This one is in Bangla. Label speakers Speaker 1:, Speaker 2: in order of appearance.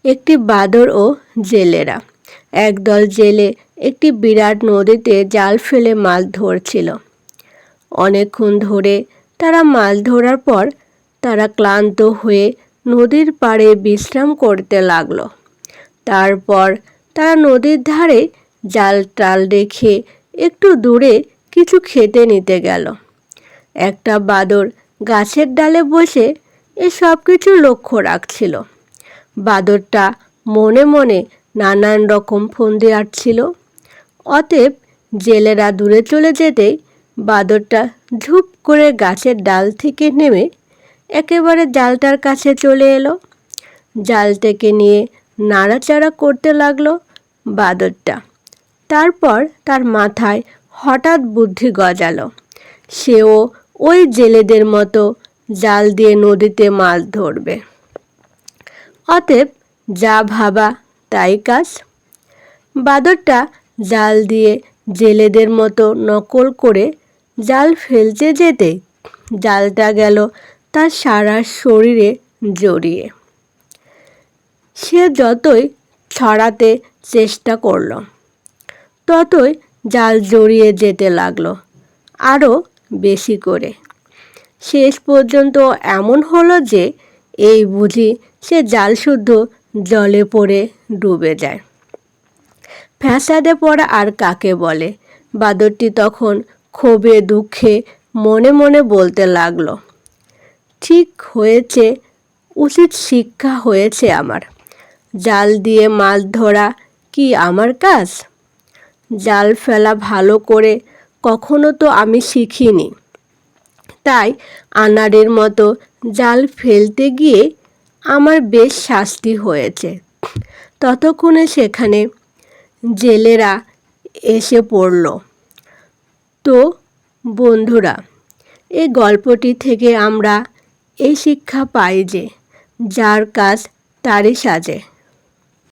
Speaker 1: একটি বাঁদর ও জেলেরা। একদল জেলে একটি বিরাট নদীতে জাল ফেলে মাছ ধরছিল। অনেকক্ষণ ধরে তারা মাছ ধরার পর তারা ক্লান্ত হয়ে নদীর পাড়ে বিশ্রাম করতে লাগলো। তারপর তারা নদীর ধারে জাল টাল রেখে একটু দূরে কিছু খেতে নিতে গেল। একটা বাঁদর গাছের ডালে বসে সব কিছু লক্ষ্য রাখছিল। বাঁদরটা মনে মনে নানান রকম ফন্দি আঁটছিল। অতএব জেলেরা দূরে চলে যেতেই বাঁদরটা ঝুপ করে গাছের ডাল থেকে নেমে একেবারে জালটার কাছে চলে এলো। জালটাকে নিয়ে নাড়াচাড়া করতে লাগলো বাঁদরটা। তারপর তার মাথায় হঠাৎ বুদ্ধি গজালো। সেও ওই জেলেদের মতো জাল দিয়ে নদীতে মাছ ধরবে। অতএব যা ভাবা তাই কাজ। বাঁদরটা জাল দিয়ে জেলেদের মতো নকল করে জাল ফেলতে যেতে জালটা গেল তার সারা শরীরে জড়িয়ে। সে যতই ছড়াতে চেষ্টা করল ততই জাল জড়িয়ে যেতে লাগলো আরও বেশি করে। শেষ পর্যন্ত এমন হলো যে এই বুঝি সে জাল শুদ্ধ জলে পড়ে ডুবে যায়। ফ্যাসাদে পড়া আর কাকে বলে? বাঁদরটি তখন ক্ষোভে দুঃখে মনে মনে বলতে লাগলো, ঠিক হয়েছে, উচিত শিক্ষা হয়েছে আমার। জাল দিয়ে মাছ ধরা কি আমার কাজ? জাল ফেলা ভালো করে কখনো তো আমি শিখিনি। তাই আনাড়ির মতো জাল ফেলতে গিয়ে আমার বেশ শাস্তি হয়েছে। ততক্ষণে সেখানে জেলেরা এসে পড়ল। তো বন্ধুরা, এই গল্পটি থেকে আমরা এই শিক্ষা পাই যে যার কাজ তারই সাজে।